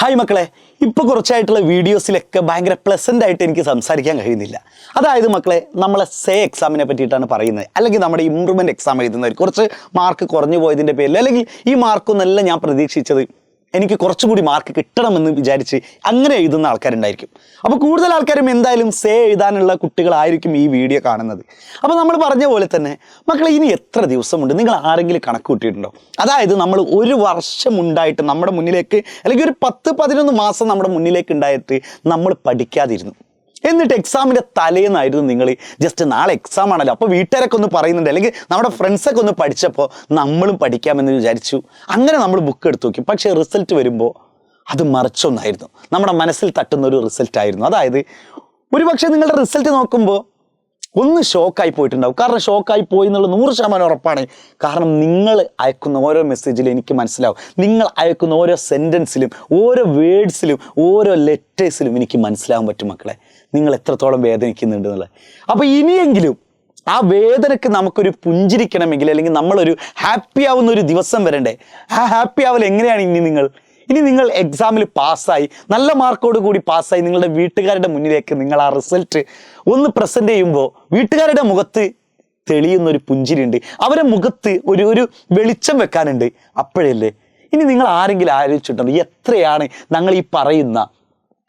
Hi മക്കളെ, ഇപ്പോൾ കുറച്ചായിട്ടുള്ള വീഡിയോസിലൊക്കെ ഭയങ്കര പ്ലസൻ്റ് ആയിട്ട് എനിക്ക് സംസാരിക്കാൻ കഴിയുന്നില്ല. അതായത് മക്കളെ, നമ്മളെ എക്സാമിനെ പറ്റിയിട്ടാണ് പറയുന്നത്, അല്ലെങ്കിൽ നമ്മുടെ ഇമ്പ്രൂവ്മെൻറ്റ് എക്സാം എഴുതുന്നവർ കുറച്ച് മാർക്ക് കുറഞ്ഞു പോയതിൻ്റെ പേരിൽ, അല്ലെങ്കിൽ ഈ മാർക്കൊന്നല്ല ഞാൻ പ്രതീക്ഷിച്ചത്, എനിക്ക് കുറച്ചുകൂടി മാർക്ക് കിട്ടണമെന്ന് വിചാരിച്ച് അങ്ങനെ എഴുതുന്ന ആൾക്കാരുണ്ടായിരിക്കും. അപ്പോൾ കൂടുതൽ ആൾക്കാരും എന്തായാലും എഴുതാനുള്ള കുട്ടികളായിരിക്കും ഈ വീഡിയോ കാണുന്നത്. അപ്പോൾ നമ്മൾ പറഞ്ഞ പോലെ തന്നെ മക്കളെ, ഇനി എത്ര ദിവസമുണ്ട് നിങ്ങൾ ആരെങ്കിലും കണക്ക് കൂട്ടിയിട്ടുണ്ടോ? അതായത് നമ്മൾ ഒരു വർഷം ഉണ്ടായിട്ട് നമ്മുടെ മുന്നിലേക്ക്, അല്ലെങ്കിൽ ഒരു 10-11 മാസം നമ്മുടെ മുന്നിലേക്ക് ഉണ്ടായിട്ട് നമ്മൾ പഠിക്കാതിരുന്നു. എന്നിട്ട് എക്സാമിൻ്റെ തലേന്നായിരുന്നു നിങ്ങൾ ജസ്റ്റ് നാളെ എക്സാം ആണല്ലോ, അപ്പോൾ വീട്ടുകാരൊക്കെ ഒന്ന് പറയുന്നുണ്ട്, അല്ലെങ്കിൽ നമ്മുടെ ഫ്രണ്ട്സൊക്കെ ഒന്ന് പഠിച്ചപ്പോൾ നമ്മളും പഠിക്കാമെന്ന് വിചാരിച്ചു. അങ്ങനെ നമ്മൾ ബുക്ക് എടുത്ത് നോക്കി. പക്ഷേ റിസൾട്ട് വരുമ്പോൾ അത് മറിച്ചൊന്നായിരുന്നു, നമ്മുടെ മനസ്സിൽ തട്ടുന്ന ഒരു റിസൾട്ടായിരുന്നു. അതായത് ഒരുപക്ഷെ നിങ്ങളുടെ റിസൾട്ട് നോക്കുമ്പോൾ ഒന്ന് ഷോക്കായി പോയിട്ടുണ്ടാവും. കാരണം ഷോക്കായി പോയി എന്നുള്ളത് 100% ഉറപ്പാണ്. കാരണം നിങ്ങൾ അയക്കുന്ന ഓരോ മെസ്സേജിലും എനിക്ക് മനസ്സിലാവും, നിങ്ങൾ അയക്കുന്ന ഓരോ സെൻറ്റൻസിലും, ഓരോ വേർഡ്സിലും, ഓരോ ലെറ്റേഴ്സിലും എനിക്ക് മനസ്സിലാവാൻ പറ്റും മക്കളെ, നിങ്ങൾ എത്രത്തോളം വേദനിക്കുന്നുണ്ട് എന്നുള്ളത്. അപ്പോൾ ഇനിയെങ്കിലും ആ വേദനയ്ക്ക് നമുക്കൊരു പുഞ്ചിരിക്കണമെങ്കിൽ, അല്ലെങ്കിൽ നമ്മളൊരു ഹാപ്പി ആവുന്ന ഒരു ദിവസം വരണ്ടേ? ആ ഹാപ്പി ആവൽ എങ്ങനെയാണ്? ഇനി നിങ്ങൾ എക്സാമിൽ പാസ്സായി, നല്ല മാർക്കോട് കൂടി പാസ്സായി, നിങ്ങളുടെ വീട്ടുകാരുടെ മുന്നിലേക്ക് നിങ്ങൾ ആ റിസൾട്ട് ഒന്ന് പ്രസൻറ്റ് ചെയ്യുമ്പോൾ വീട്ടുകാരുടെ മുഖത്ത് തെളിയുന്നൊരു പുഞ്ചിരിയുണ്ട്, അവരുടെ മുഖത്ത് ഒരു വെളിച്ചം വെക്കാനുണ്ട്. അപ്പോഴല്ലേ ഇനി നിങ്ങൾ ആരെങ്കിലും ആലോചിച്ചിട്ടുണ്ടോ എത്രയാണ് ഞങ്ങൾ ഈ പറയുന്ന,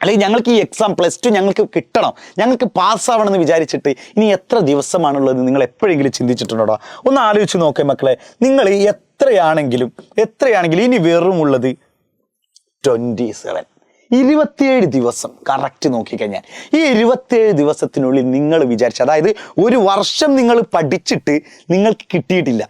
അല്ലെങ്കിൽ ഞങ്ങൾക്ക് ഈ എക്സാം +2 ഞങ്ങൾക്ക് കിട്ടണം, ഞങ്ങൾക്ക് പാസ്സാവണമെന്ന് വിചാരിച്ചിട്ട് ഇനി എത്ര ദിവസമാണുള്ളത്? നിങ്ങൾ എപ്പോഴെങ്കിലും ചിന്തിച്ചിട്ടുണ്ടോ? ഒന്ന് ആലോചിച്ച് നോക്കേ മക്കളെ. നിങ്ങൾ എത്രയാണെങ്കിലും ഇനി വെറും ഉള്ളത് 27 ദിവസം കറക്റ്റ് നോക്കിക്കഴിഞ്ഞാൽ, ഈ 27 ദിവസത്തിനുള്ളിൽ നിങ്ങൾ വിചാരിച്ച, അതായത് ഒരു വർഷം നിങ്ങൾ പഠിച്ചിട്ട് നിങ്ങൾക്ക് കിട്ടിയിട്ടില്ല.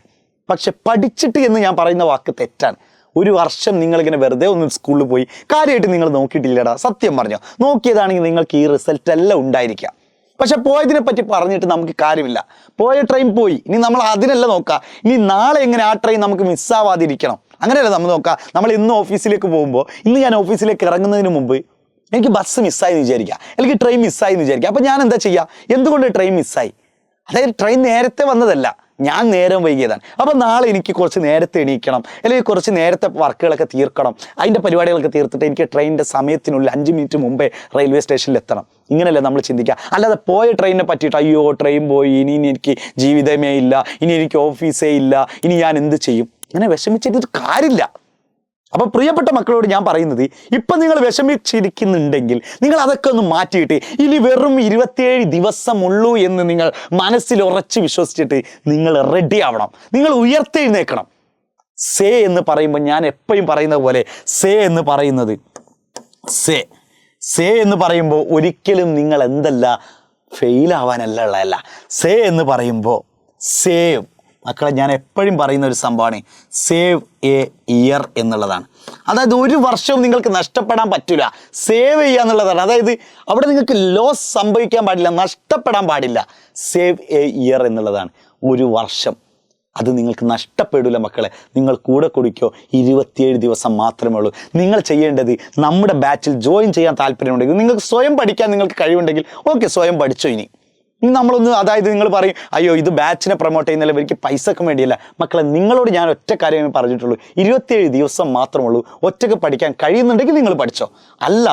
പക്ഷെ പഠിച്ചിട്ട് എന്ന് ഞാൻ പറയുന്ന വാക്ക് തെറ്റാണ്. ഒരു വർഷം നിങ്ങളിങ്ങനെ വെറുതെ ഒന്ന് സ്കൂളിൽ പോയി കാര്യമായിട്ട് നിങ്ങൾ നോക്കിയിട്ടില്ലടാ, സത്യം പറഞ്ഞോ. നോക്കിയതാണെങ്കിൽ നിങ്ങൾക്ക് ഈ റിസൾട്ട് എല്ലാം ഉണ്ടായിരിക്കാം. പക്ഷെ പോയതിനെ പറ്റി പറഞ്ഞിട്ട് നമുക്ക് കാര്യമില്ല. പോയ ട്രെയിൻ പോയി, ഇനി നമ്മൾ അതിനല്ല നോക്കുക. ഇനി നാളെ എങ്ങനെ ആ ട്രെയിൻ നമുക്ക് മിസ്സാവാതിരിക്കണം, അങ്ങനെയല്ല നമ്മൾ നോക്കുക. നമ്മൾ ഇന്ന് ഓഫീസിലേക്ക് പോകുമ്പോൾ, ഇന്ന് ഞാൻ ഓഫീസിലേക്ക് ഇറങ്ങുന്നതിന് മുമ്പ് എനിക്ക് ബസ് മിസ്സായി എന്ന് വിചാരിക്കുക, അല്ലെങ്കിൽ ട്രെയിൻ മിസ്സായി എന്ന് വിചാരിക്കുക. അപ്പോൾ ഞാൻ എന്താ ചെയ്യുക? എന്തുകൊണ്ട് ട്രെയിൻ മിസ്സായി? അതായത് ട്രെയിൻ നേരത്തെ വന്നതല്ല, ഞാൻ നേരം വൈകിയതാണ്. അപ്പോൾ നാളെ എനിക്ക് കുറച്ച് നേരത്തെ എണീക്കണം, അല്ലെങ്കിൽ കുറച്ച് നേരത്തെ വർക്കുകളൊക്കെ തീർക്കണം. അതിൻ്റെ പരിപാടികളൊക്കെ തീർത്തിട്ട് എനിക്ക് ട്രെയിനിൻ്റെ സമയത്തിനുള്ളിൽ 5 മിനിറ്റ് മുമ്പേ റെയിൽവേ സ്റ്റേഷനിൽ എത്തണം. ഇങ്ങനെയല്ലേ നമ്മൾ ചിന്തിക്കുക. അല്ലാതെ പോയ ട്രെയിനിനെ പറ്റിയിട്ട് അയ്യോ ട്രെയിൻ പോയി, ഇനി എനിക്ക് ജീവിതമേ ഇല്ല, ഇനി എനിക്ക് ഓഫീസേ ഇല്ല, ഇനി ഞാൻ എന്ത് ചെയ്യും, ഇങ്ങനെ വിഷമിച്ചിട്ട് കാര്യമില്ല. അപ്പോൾ പ്രിയപ്പെട്ട മക്കളോട് ഞാൻ പറയുന്നത്, ഇപ്പം നിങ്ങൾ വിഷമിച്ചിരിക്കുന്നുണ്ടെങ്കിൽ നിങ്ങൾ അതൊക്കെ ഒന്ന് മാറ്റിയിട്ട് ഇനി വെറും 27 ദിവസമുള്ളൂ എന്ന് നിങ്ങൾ മനസ്സിൽ ഉറച്ച് വിശ്വസിച്ചിട്ട് നിങ്ങൾ റെഡി ആവണം, നിങ്ങൾ ഉയർത്തെഴുന്നേൽക്കണം. എന്ന് പറയുമ്പോൾ ഞാൻ എപ്പോഴും പറയുന്ന പോലെ എന്ന് പറയുമ്പോൾ ഒരിക്കലും നിങ്ങൾ ഫെയിലാവാനല്ല ഉള്ളതല്ല. എന്ന് പറയുമ്പോൾ മക്കളെ, ഞാൻ എപ്പോഴും പറയുന്ന ഒരു സംഭവമാണ് സേവ് എ ഇയർ എന്നുള്ളതാണ്. അതായത് ഒരു വർഷവും നിങ്ങൾക്ക് നഷ്ടപ്പെടാൻ പറ്റില്ല. സേവ് ചെയ്യുക എന്നുള്ളതാണ്. അതായത് അവിടെ നിങ്ങൾക്ക് ലോസ് സംഭവിക്കാൻ പാടില്ല, നഷ്ടപ്പെടാൻ പാടില്ല. സേവ് എ ഇയർ എന്നുള്ളതാണ്. ഒരു വർഷം അത് നിങ്ങൾക്ക് നഷ്ടപ്പെടില്ല മക്കളെ. നിങ്ങൾ കൂടെ കുടിക്കോ, 27 ദിവസം മാത്രമേ ഉള്ളൂ. നിങ്ങൾ ചെയ്യേണ്ടത്, നമ്മുടെ ബാച്ചിൽ ജോയിൻ ചെയ്യാൻ താല്പര്യമുണ്ടെങ്കിൽ, നിങ്ങൾക്ക് സ്വയം പഠിക്കാൻ നിങ്ങൾക്ക് കഴിവുണ്ടെങ്കിൽ ഓക്കെ, സ്വയം പഠിച്ചോ. ഇനി നമ്മളൊന്ന്, അതായത് നിങ്ങൾ പറയും അയ്യോ ഇത് ബാച്ചിനെ പ്രൊമോട്ട് ചെയ്യുന്നില്ല, ഇവർക്ക് പൈസക്ക് വേണ്ടിയല്ല. മക്കളെ, നിങ്ങളോട് ഞാൻ ഒറ്റ കാര്യമേ പറഞ്ഞിട്ടുള്ളൂ, 27 ദിവസം മാത്രമേ ഉള്ളൂ. ഒറ്റയ്ക്ക് പഠിക്കാൻ കഴിയുന്നുണ്ടെങ്കിൽ നിങ്ങൾ പഠിച്ചോ. അല്ല,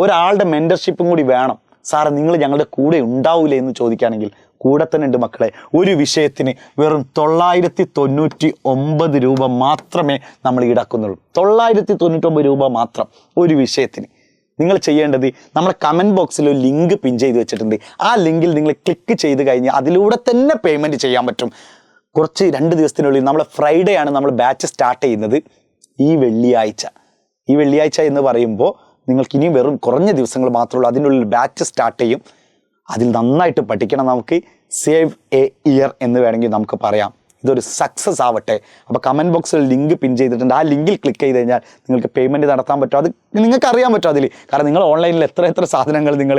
ഒരാളുടെ മെൻറ്റർഷിപ്പും കൂടി വേണം. സാറേ നിങ്ങൾ ഞങ്ങളുടെ കൂടെ ഉണ്ടാവില്ലേ എന്ന് ചോദിക്കുകയാണെങ്കിൽ കൂടെ തന്നെ ഉണ്ട് മക്കളെ. ഒരു വിഷയത്തിന് വെറും 999 രൂപ മാത്രമേ നമ്മൾ ഈടാക്കുന്നുള്ളൂ. 999 രൂപ മാത്രം ഒരു വിഷയത്തിന്. നിങ്ങൾ ചെയ്യേണ്ടത്, നമ്മുടെ കമൻറ്റ് ബോക്സിൽ ഒരു ലിങ്ക് പിൻ ചെയ്ത് വെച്ചിട്ടുണ്ട്. ആ ലിങ്കിൽ നിങ്ങൾ ക്ലിക്ക് ചെയ്ത് കഴിഞ്ഞാൽ അതിലൂടെ തന്നെ പേയ്മെൻറ്റ് ചെയ്യാൻ പറ്റും. കുറച്ച് 2 ദിവസത്തിനുള്ളിൽ, നമ്മൾ ഫ്രൈഡേ ആണ് നമ്മൾ ബാച്ച് സ്റ്റാർട്ട് ചെയ്യുന്നത്. ഈ വെള്ളിയാഴ്ച എന്ന് പറയുമ്പോൾ നിങ്ങൾക്ക് ഇനിയും വെറും കുറഞ്ഞ ദിവസങ്ങൾ മാത്രമേ ഉള്ളൂ. അതിനുള്ളിൽ ബാച്ച് സ്റ്റാർട്ട് ചെയ്യും. അതിൽ നന്നായിട്ട് പഠിക്കണം. നമുക്ക് സേവ് എ ഇയർ എന്ന് വേണമെങ്കിൽ നമുക്ക് പറയാം. ഇതൊരു സക്സസ് ആവട്ടെ. അപ്പോൾ കമൻറ്റ് ബോക്സിൽ ലിങ്ക് പിൻ ചെയ്തിട്ടുണ്ട്. ആ ലിങ്കിൽ ക്ലിക്ക് ചെയ്ത് കഴിഞ്ഞാൽ നിങ്ങൾക്ക് പേയ്മെൻറ്റ് നടത്താൻ പറ്റും. അത് നിങ്ങൾക്ക് അറിയാൻ പറ്റും അതിൽ. കാരണം നിങ്ങൾ ഓൺലൈനിൽ എത്ര സാധനങ്ങൾ നിങ്ങൾ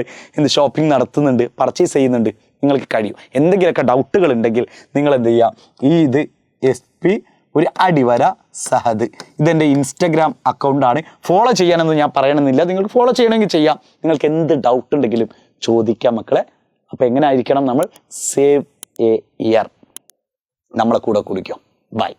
ഷോപ്പിംഗ് നടത്തുന്നുണ്ട്, പർച്ചേസ് ചെയ്യുന്നുണ്ട്, നിങ്ങൾക്ക് കഴിയും. എന്തെങ്കിലുമൊക്കെ ഡൗട്ടുകൾ ഉണ്ടെങ്കിൽ നിങ്ങൾ എന്ത് ചെയ്യുക, ഇത് SP സഹദ്, ഇതെൻ്റെ ഇൻസ്റ്റഗ്രാം അക്കൗണ്ടാണ്. ഫോളോ ചെയ്യാനൊന്നും ഞാൻ പറയണമെന്നില്ല, നിങ്ങൾക്ക് ഫോളോ ചെയ്യണമെങ്കിൽ ചെയ്യാം. നിങ്ങൾക്ക് എന്ത് ഡൗട്ട് ഉണ്ടെങ്കിലും ചോദിക്കാം മക്കളെ. അപ്പോൾ എങ്ങനെ ആയിരിക്കണം? നമ്മൾ സേവ് എ ഇയർ നമ്മളെ കൂടെ കുടിക്കും. ബൈ.